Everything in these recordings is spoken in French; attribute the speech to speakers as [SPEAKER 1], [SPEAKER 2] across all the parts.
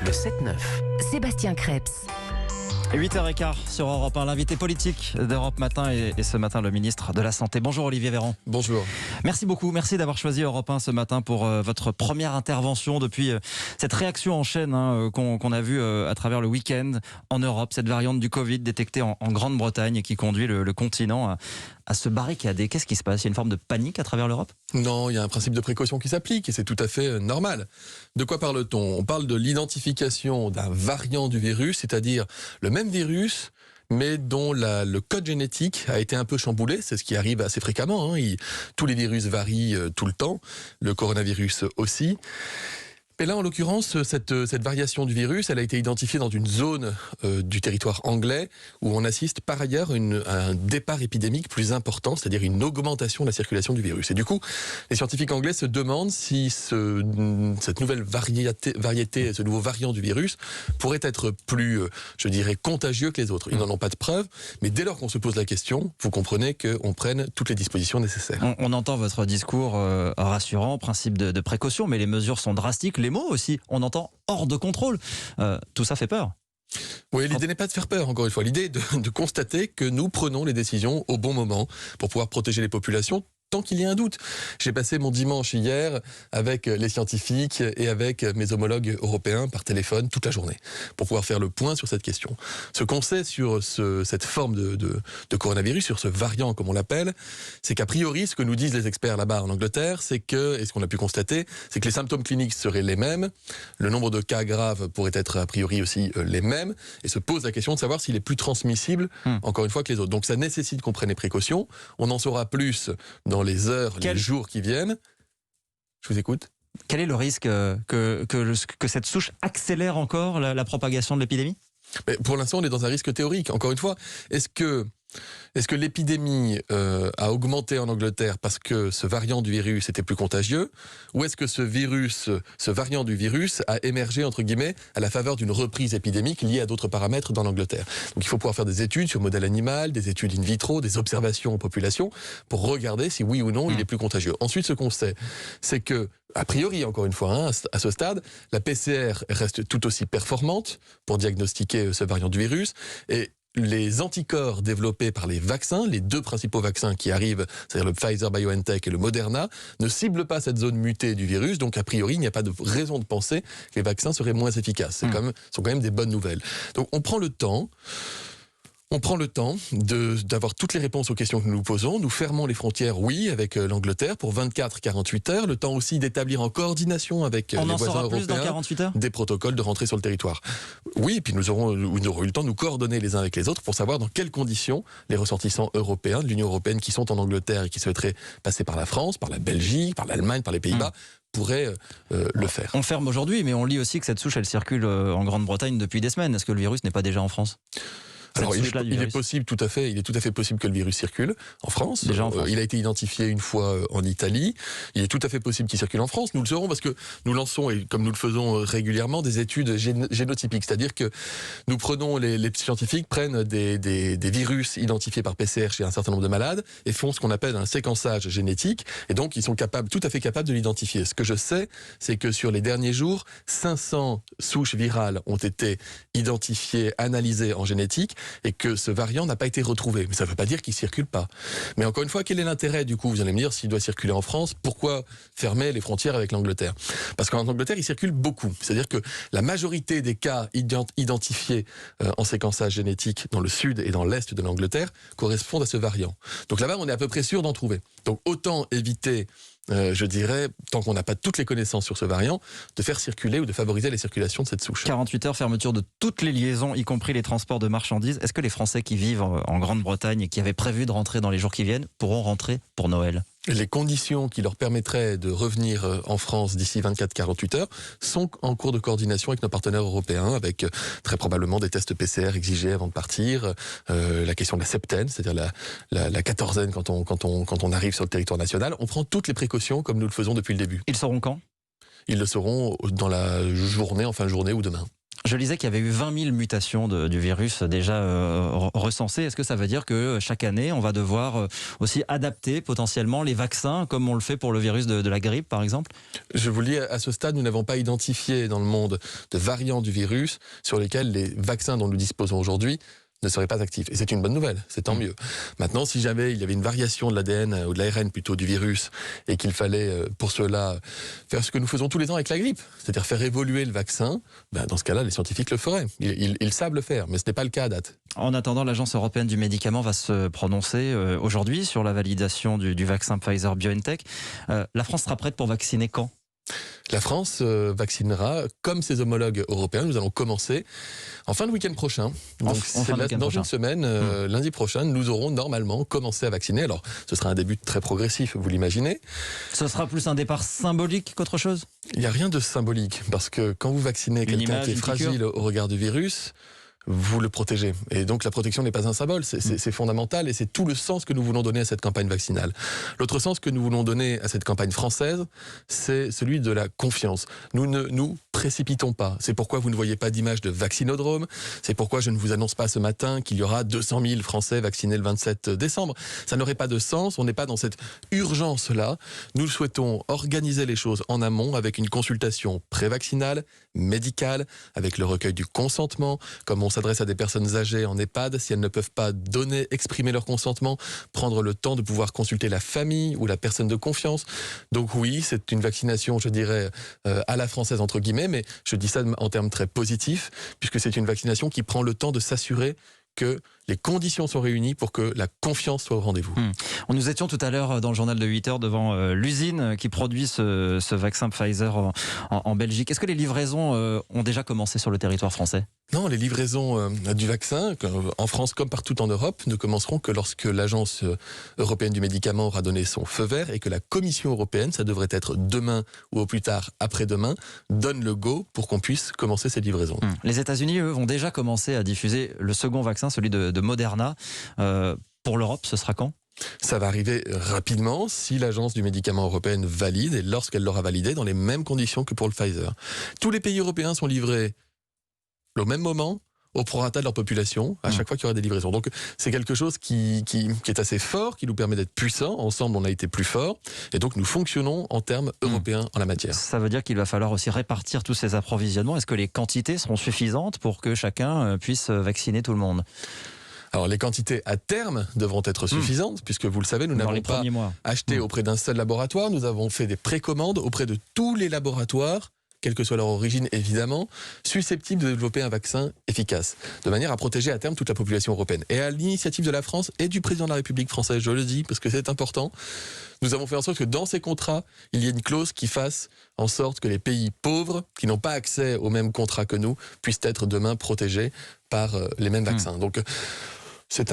[SPEAKER 1] Le 7-9.
[SPEAKER 2] Sébastien Krebs.
[SPEAKER 3] 8h15 sur Europe 1, l'invité politique d'Europe Matin et ce matin le ministre de la Santé. Bonjour Olivier Véran.
[SPEAKER 4] Bonjour.
[SPEAKER 3] Merci beaucoup, merci d'avoir choisi Europe 1 ce matin pour votre première intervention depuis cette réaction en chaîne qu'on a vue à travers le week-end en Europe, cette variante du Covid détectée en Grande-Bretagne et qui conduit le continent à se barricader. Qu'est-ce qui se passe ? Il y a une forme de panique à travers l'Europe ?
[SPEAKER 4] Non, il y a un principe de précaution qui s'applique et c'est tout à fait normal. De quoi parle-t-on ? On parle de l'identification d'un variant du virus, c'est-à-dire le même virus, mais dont le code génétique a été un peu chamboulé. C'est ce qui arrive assez fréquemment. Tous les virus varient tout le temps, le coronavirus aussi. Et là, en l'occurrence, cette variation du virus, elle a été identifiée dans une zone du territoire anglais où on assiste par ailleurs à un départ épidémique plus important, c'est-à-dire une augmentation de la circulation du virus. Et du coup, les scientifiques anglais se demandent si cette nouvelle variété, ce nouveau variant du virus pourrait être plus, contagieux que les autres. Ils n'en ont pas de preuves, mais dès lors qu'on se pose la question, vous comprenez qu'on prenne toutes les dispositions nécessaires.
[SPEAKER 3] On entend votre discours rassurant, principe de précaution, mais les mesures sont drastiques. Les mots aussi, on entend hors de contrôle. Tout ça fait peur.
[SPEAKER 4] Oui, l'idée n'est pas de faire peur, encore une fois. L'idée est de constater que nous prenons les décisions au bon moment pour pouvoir protéger les populations tant qu'il y a un doute. J'ai passé mon dimanche hier avec les scientifiques et avec mes homologues européens par téléphone toute la journée pour pouvoir faire le point sur cette question. Ce qu'on sait sur cette forme de coronavirus, sur ce variant comme on l'appelle, c'est qu'a priori, ce que nous disent les experts là-bas en Angleterre, c'est que, et ce qu'on a pu constater, c'est que les symptômes cliniques seraient les mêmes, le nombre de cas graves pourrait être a priori aussi les mêmes, et se pose la question de savoir s'il est plus transmissible, encore une fois, que les autres. Donc ça nécessite qu'on prenne les précautions. On en saura plus dans les heures, les jours qui viennent. Je vous écoute.
[SPEAKER 3] Quel est le risque que cette souche accélère encore la propagation de l'épidémie ?
[SPEAKER 4] Mais pour l'instant, on est dans un risque théorique. Encore une fois, est-ce que l'épidémie a augmenté en Angleterre parce que ce variant du virus était plus contagieux, ou est-ce que ce variant du virus a émergé, entre guillemets, à la faveur d'une reprise épidémique liée à d'autres paramètres dans l'Angleterre ? Donc il faut pouvoir faire des études sur modèle animal, des études in vitro, des observations en population, pour regarder si oui ou non il est plus contagieux. Ensuite, ce qu'on sait, c'est que, a priori, encore une fois, à ce stade, la PCR reste tout aussi performante pour diagnostiquer ce variant du virus, et les anticorps développés par les vaccins, les deux principaux vaccins qui arrivent, c'est-à-dire le Pfizer-BioNTech et le Moderna, ne ciblent pas cette zone mutée du virus, donc a priori, il n'y a pas de raison de penser que les vaccins seraient moins efficaces. Ce sont quand même des bonnes nouvelles. Donc on prend le temps. D'avoir toutes les réponses aux questions que nous nous posons. Nous fermons les frontières, oui, avec l'Angletertre pour 24-48 heures. Le temps aussi d'établir en coordination avec les voisins européens des protocoles de rentrée sur le territoire. Oui, et puis nous aurons eu le temps de nous coordonner les uns avec les autres pour savoir dans quelles conditions les ressortissants européens de l'Union européenne qui sont en Angleterre et qui souhaiteraient passer par la France, par la Belgique, par l'Allemagne, par les Pays-Bas, pourraient le faire.
[SPEAKER 3] On ferme aujourd'hui, mais on lit aussi que cette souche, elle circule en Grande-Bretagne depuis des semaines. Est-ce que le virus n'est pas déjà en France ?
[SPEAKER 4] Alors, il est possible, tout à fait possible que le virus circule en France.
[SPEAKER 3] Déjà en France.
[SPEAKER 4] Il a été identifié une fois en Italie. Il est tout à fait possible qu'il circule en France. Nous le saurons parce que nous lançons, et comme nous le faisons régulièrement, des études génotypiques. C'est-à-dire que les scientifiques prennent des virus identifiés par PCR chez un certain nombre de malades et font ce qu'on appelle un séquençage génétique. Et donc, ils sont tout à fait capables de l'identifier. Ce que je sais, c'est que sur les derniers jours, 500 souches virales ont été identifiées, analysées en génétique, et que ce variant n'a pas été retrouvé. Mais ça ne veut pas dire qu'il ne circule pas. Mais encore une fois, quel est l'intérêt du coup ? Vous allez me dire, s'il doit circuler en France, pourquoi fermer les frontières avec l'Angleterre ? Parce qu'en Angleterre, il circule beaucoup. C'est-à-dire que la majorité des cas identifiés en séquençage génétique dans le sud et dans l'est de l'Angleterre correspondent à ce variant. Donc là-bas, on est à peu près sûr d'en trouver. Donc autant éviter, tant qu'on n'a pas toutes les connaissances sur ce variant, de faire circuler ou de favoriser la circulation de cette souche.
[SPEAKER 3] 48 heures, fermeture de toutes les liaisons, y compris les transports de marchandises. Est-ce que les Français qui vivent en Grande-Bretagne et qui avaient prévu de rentrer dans les jours qui viennent pourront rentrer pour Noël ?
[SPEAKER 4] Les conditions qui leur permettraient de revenir en France d'ici 24-48 heures sont en cours de coordination avec nos partenaires européens, avec très probablement des tests PCR exigés avant de partir, la question de la septaine, c'est-à-dire la quatorzaine quand on arrive sur le territoire national. On prend toutes les précautions comme nous le faisons depuis le début.
[SPEAKER 3] Ils sauront quand ?
[SPEAKER 4] Ils le sauront dans la journée, en fin de journée ou demain.
[SPEAKER 3] Je lisais qu'il y avait eu 20 000 mutations du virus déjà recensées. Est-ce que ça veut dire que chaque année, on va devoir aussi adapter potentiellement les vaccins, comme on le fait pour le virus de la grippe, par exemple?
[SPEAKER 4] Je vous le dis, à ce stade, nous n'avons pas identifié dans le monde de variants du virus sur lesquels les vaccins dont nous disposons aujourd'hui ne seraient pas actifs. Et c'est une bonne nouvelle, c'est tant mieux. Maintenant, si jamais il y avait une variation de l'ADN ou de l'ARN plutôt du virus et qu'il fallait pour cela faire ce que nous faisons tous les ans avec la grippe, c'est-à-dire faire évoluer le vaccin, dans ce cas-là, les scientifiques le feraient. Ils savent le faire, mais ce n'est pas le cas à date.
[SPEAKER 3] En attendant, l'Agence européenne du médicament va se prononcer aujourd'hui sur la validation du vaccin Pfizer-BioNTech. La France sera prête pour vacciner quand ?
[SPEAKER 4] La France vaccinera comme ses homologues européens. Nous allons commencer en fin de week-end prochain. Donc dans une semaine, lundi prochain, nous aurons normalement commencé à vacciner. Alors, ce sera un début très progressif, vous l'imaginez.
[SPEAKER 3] Ce sera plus un départ symbolique qu'autre chose ?
[SPEAKER 4] Il n'y a rien de symbolique, parce que quand vous vaccinez quelqu'un qui est fragile au regard du virus, vous le protégez. Et donc la protection n'est pas un symbole, c'est fondamental et c'est tout le sens que nous voulons donner à cette campagne vaccinale. L'autre sens que nous voulons donner à cette campagne française, c'est celui de la confiance. Nous ne nous précipitons pas. C'est pourquoi vous ne voyez pas d'image de vaccinodrome. C'est pourquoi je ne vous annonce pas ce matin qu'il y aura 200 000 Français vaccinés le 27 décembre. Ça n'aurait pas de sens, on n'est pas dans cette urgence-là. Nous souhaitons organiser les choses en amont avec une consultation pré-vaccinale, médicale, avec le recueil du consentement, comme on s'adresse à des personnes âgées en EHPAD, si elles ne peuvent pas exprimer leur consentement, prendre le temps de pouvoir consulter la famille ou la personne de confiance. Donc oui, c'est une vaccination, je dirais, à la française entre guillemets, mais je dis ça en termes très positifs, puisque c'est une vaccination qui prend le temps de s'assurer que les conditions sont réunies pour que la confiance soit au rendez-vous.
[SPEAKER 3] Nous étions tout à l'heure dans le journal de 8 heures devant l'usine qui produit ce vaccin Pfizer en Belgique. Est-ce que les livraisons ont déjà commencé sur le territoire français ?
[SPEAKER 4] Non, les livraisons du vaccin, en France comme partout en Europe, ne commenceront que lorsque l'Agence européenne du médicament aura donné son feu vert et que la Commission européenne, ça devrait être demain ou au plus tard après-demain, donne le go pour qu'on puisse commencer ces livraisons.
[SPEAKER 3] Les États-Unis, eux, vont déjà commencer à diffuser le second vaccin, celui de Moderna. Pour l'Europe, ce sera quand ?
[SPEAKER 4] Ça va arriver rapidement si l'Agence du médicament européenne valide et lorsqu'elle l'aura validé dans les mêmes conditions que pour le Pfizer. Tous les pays européens sont livrés au même moment, au prorata de leur population, à chaque fois qu'il y aura des livraisons. Donc c'est quelque chose qui est assez fort, qui nous permet d'être puissants. Ensemble, on a été plus forts. Et donc nous fonctionnons en termes européens en la matière.
[SPEAKER 3] Ça veut dire qu'il va falloir aussi répartir tous ces approvisionnements. Est-ce que les quantités seront suffisantes pour que chacun puisse vacciner tout le monde ?
[SPEAKER 4] Alors les quantités à terme devront être suffisantes, puisque vous le savez, nous n'avons pas acheté auprès d'un seul laboratoire. Nous avons fait des précommandes auprès de tous les laboratoires, quelle que soit leur origine évidemment, susceptibles de développer un vaccin efficace, de manière à protéger à terme toute la population européenne. Et à l'initiative de la France et du président de la République française, je le dis parce que c'est important, nous avons fait en sorte que dans ces contrats, il y ait une clause qui fasse en sorte que les pays pauvres, qui n'ont pas accès aux mêmes contrats que nous, puissent être demain protégés par les mêmes vaccins. Donc c'est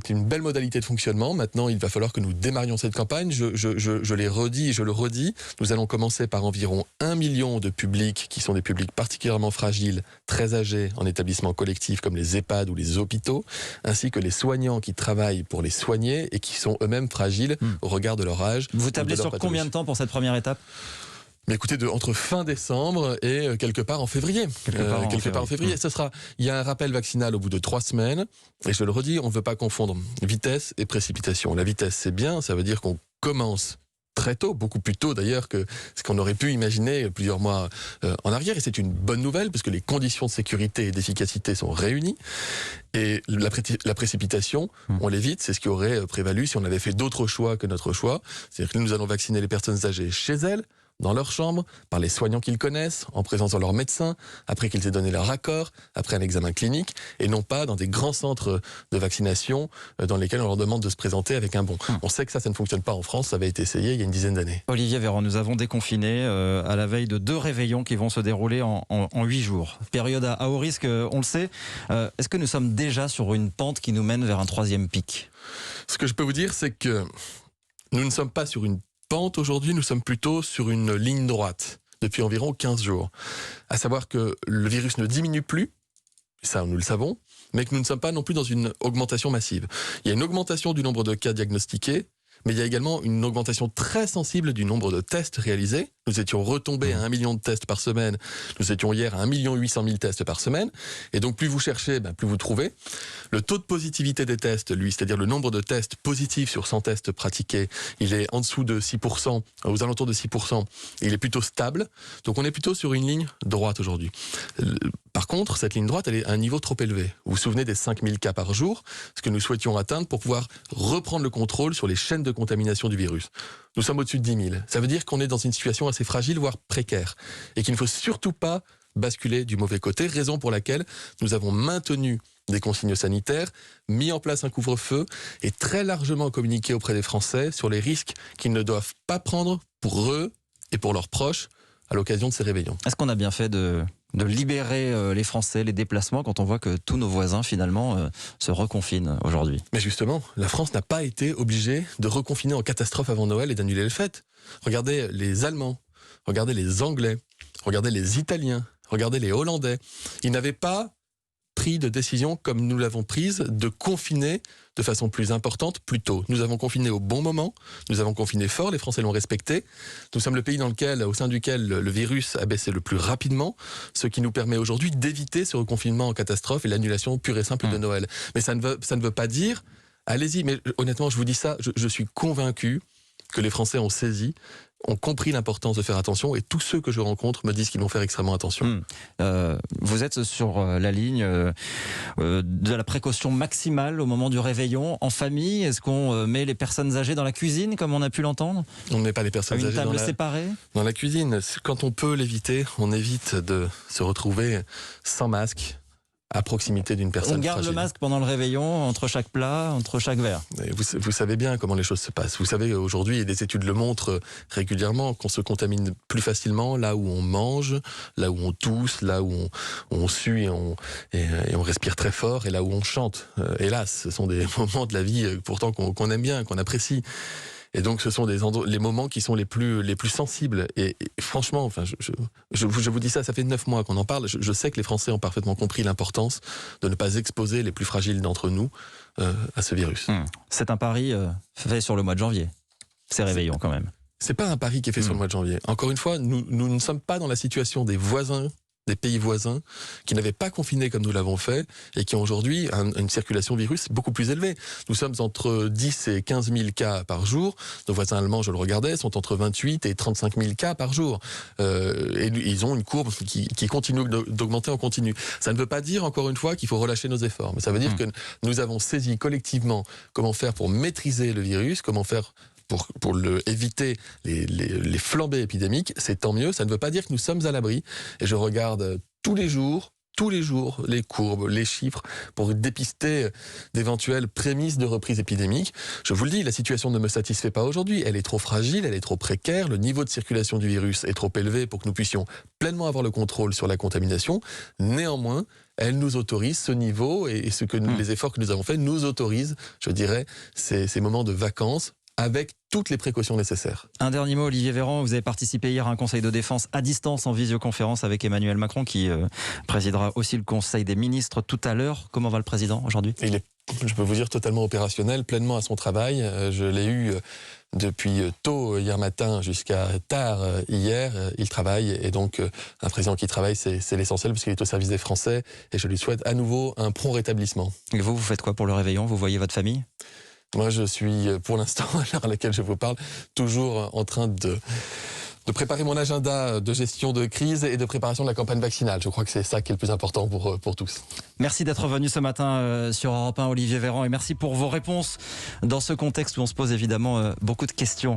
[SPEAKER 4] une belle modalité de fonctionnement. Maintenant, il va falloir que nous démarrions cette campagne. Je l'ai redit et je le redis. Nous allons commencer par environ 1 million de publics qui sont des publics particulièrement fragiles, très âgés, en établissements collectifs comme les EHPAD ou les hôpitaux, ainsi que les soignants qui travaillent pour les soigner et qui sont eux-mêmes fragiles au regard de leur âge.
[SPEAKER 3] Vous tablez sur combien de temps pour cette première étape ?
[SPEAKER 4] Mais écoutez, entre fin décembre et quelque part en février. Il y a un rappel vaccinal au bout de 3 semaines. Et je le redis, on ne veut pas confondre vitesse et précipitation. La vitesse, c'est bien, ça veut dire qu'on commence très tôt, beaucoup plus tôt d'ailleurs que ce qu'on aurait pu imaginer plusieurs mois en arrière. Et c'est une bonne nouvelle parce que les conditions de sécurité et d'efficacité sont réunies. Et la précipitation, on l'évite. C'est ce qui aurait prévalu si on avait fait d'autres choix que notre choix. C'est-à-dire que nous allons vacciner les personnes âgées chez elles, dans leur chambre, par les soignants qu'ils connaissent, en présence de leur médecin, après qu'ils aient donné leur accord, après un examen clinique, et non pas dans des grands centres de vaccination dans lesquels on leur demande de se présenter avec un bon. On sait que ça ne fonctionne pas en France, ça avait été essayé il y a une dizaine d'années.
[SPEAKER 3] Olivier Véran, nous avons déconfiné à la veille de 2 réveillons qui vont se dérouler en 8 jours. Période à haut risque, on le sait. Est-ce que nous sommes déjà sur une pente qui nous mène vers un 3e pic ?
[SPEAKER 4] Ce que je peux vous dire, c'est que nous ne sommes pas sur une pente aujourd'hui, nous sommes plutôt sur une ligne droite depuis environ 15 jours. À savoir que le virus ne diminue plus, ça nous le savons, mais que nous ne sommes pas non plus dans une augmentation massive. Il y a une augmentation du nombre de cas diagnostiqués, mais il y a également une augmentation très sensible du nombre de tests réalisés, Nous étions retombés à 1 million de tests par semaine. Nous étions hier à 1 800 000 tests par semaine. Et donc, plus vous cherchez, plus vous trouvez. Le taux de positivité des tests, lui, c'est-à-dire le nombre de tests positifs sur 100 tests pratiqués, il est en dessous de 6%, aux alentours de 6%. Il est plutôt stable. Donc, on est plutôt sur une ligne droite aujourd'hui. Par contre, cette ligne droite, elle est à un niveau trop élevé. Vous vous souvenez des 5000 cas par jour, ce que nous souhaitions atteindre pour pouvoir reprendre le contrôle sur les chaînes de contamination du virus. Nous sommes au-dessus de 10 000. Ça veut dire qu'on est dans une situation assez fragile, voire précaire, et qu'il ne faut surtout pas basculer du mauvais côté, raison pour laquelle nous avons maintenu des consignes sanitaires, mis en place un couvre-feu et très largement communiqué auprès des Français sur les risques qu'ils ne doivent pas prendre pour eux et pour leurs proches à l'occasion de ces réveillons.
[SPEAKER 3] Est-ce qu'on a bien fait de libérer les Français, les déplacements, quand on voit que tous nos voisins, finalement, se reconfinent aujourd'hui?
[SPEAKER 4] Mais justement, la France n'a pas été obligée de reconfiner en catastrophe avant Noël et d'annuler les fêtes. Regardez les Allemands, regardez les Anglais, regardez les Italiens, regardez les Hollandais. Ils n'avaient pas pris de décision comme nous l'avons prise de confiner de façon plus importante plus tôt. Nous avons confiné au bon moment, nous avons confiné fort, les Français l'ont respecté. Nous sommes le pays au sein duquel le virus a baissé le plus rapidement, ce qui nous permet aujourd'hui d'éviter ce reconfinement en catastrophe et l'annulation pure et simple de Noël. Mais ça ne veut pas dire, allez-y, mais honnêtement je vous dis ça, je suis convaincu que les Français ont saisi, ont compris l'importance de faire attention, et tous ceux que je rencontre me disent qu'ils vont faire extrêmement attention.
[SPEAKER 3] Vous êtes sur la ligne de la précaution maximale au moment du réveillon en famille. Est-ce qu'on met les personnes âgées dans la cuisine, comme on a pu l'entendre?
[SPEAKER 4] On ne met pas les personnes âgées
[SPEAKER 3] séparée
[SPEAKER 4] dans la cuisine. Quand on peut l'éviter, on évite de se retrouver sans masque à proximité d'une personne fragile.
[SPEAKER 3] On garde le masque pendant le réveillon, entre chaque plat, entre chaque verre.
[SPEAKER 4] Vous savez bien comment les choses se passent. Vous savez, aujourd'hui, et des études le montrent régulièrement, qu'on se contamine plus facilement là où on mange, là où on tousse, là où on sue et on respire très fort, et là où on chante. Hélas, ce sont des moments de la vie pourtant qu'on aime bien, qu'on apprécie. Et donc, ce sont les moments qui sont les plus sensibles. Et franchement, je vous dis ça fait 9 mois qu'on en parle. Je sais que les Français ont parfaitement compris l'importance de ne pas exposer les plus fragiles d'entre nous à ce virus.
[SPEAKER 3] C'est un pari fait sur le mois de janvier. C'est réveillon quand même.
[SPEAKER 4] C'est pas un pari qui est fait sur le mois de janvier. Encore une fois, nous ne sommes pas dans la situation des voisins, des pays voisins qui n'avaient pas confiné comme nous l'avons fait et qui ont aujourd'hui une circulation virus beaucoup plus élevée. Nous sommes entre 10 et 15 000 cas par jour. Nos voisins allemands, je le regardais, sont entre 28 et 35 000 cas par jour. Et ils ont une courbe qui continue d'augmenter en continu. Ça ne veut pas dire, encore une fois, qu'il faut relâcher nos efforts. Mais ça veut dire que nous avons saisi collectivement comment faire pour maîtriser le virus, comment faire pour éviter les flambées épidémiques. C'est tant mieux, ça ne veut pas dire que nous sommes à l'abri. Et je regarde tous les jours les courbes, les chiffres, pour dépister d'éventuelles prémices de reprise épidémique. Je vous le dis, la situation ne me satisfait pas aujourd'hui. Elle est trop fragile, elle est trop précaire, le niveau de circulation du virus est trop élevé pour que nous puissions pleinement avoir le contrôle sur la contamination. Néanmoins, elle nous autorise ce niveau, et les efforts que nous avons faits nous autorisent, je dirais, ces moments de vacances, avec toutes les précautions nécessaires.
[SPEAKER 3] Un dernier mot, Olivier Véran, vous avez participé hier à un conseil de défense à distance en visioconférence avec Emmanuel Macron, qui présidera aussi le conseil des ministres tout à l'heure. Comment va le président aujourd'hui?
[SPEAKER 4] Il est, je peux vous dire, totalement opérationnel, pleinement à son travail. Je l'ai eu depuis tôt hier matin jusqu'à tard hier. Il travaille, et donc un président qui travaille, c'est l'essentiel, puisqu'il est au service des Français, et je lui souhaite à nouveau un prompt rétablissement.
[SPEAKER 3] Et vous faites quoi pour le réveillon? Vous voyez votre famille?
[SPEAKER 4] Moi, je suis, pour l'instant, à l'heure à laquelle je vous parle, toujours en train de préparer mon agenda de gestion de crise et de préparation de la campagne vaccinale. Je crois que c'est ça qui est le plus important pour tous.
[SPEAKER 3] Merci d'être venu ce matin sur Europe 1, Olivier Véran, et merci pour vos réponses dans ce contexte où on se pose évidemment beaucoup de questions.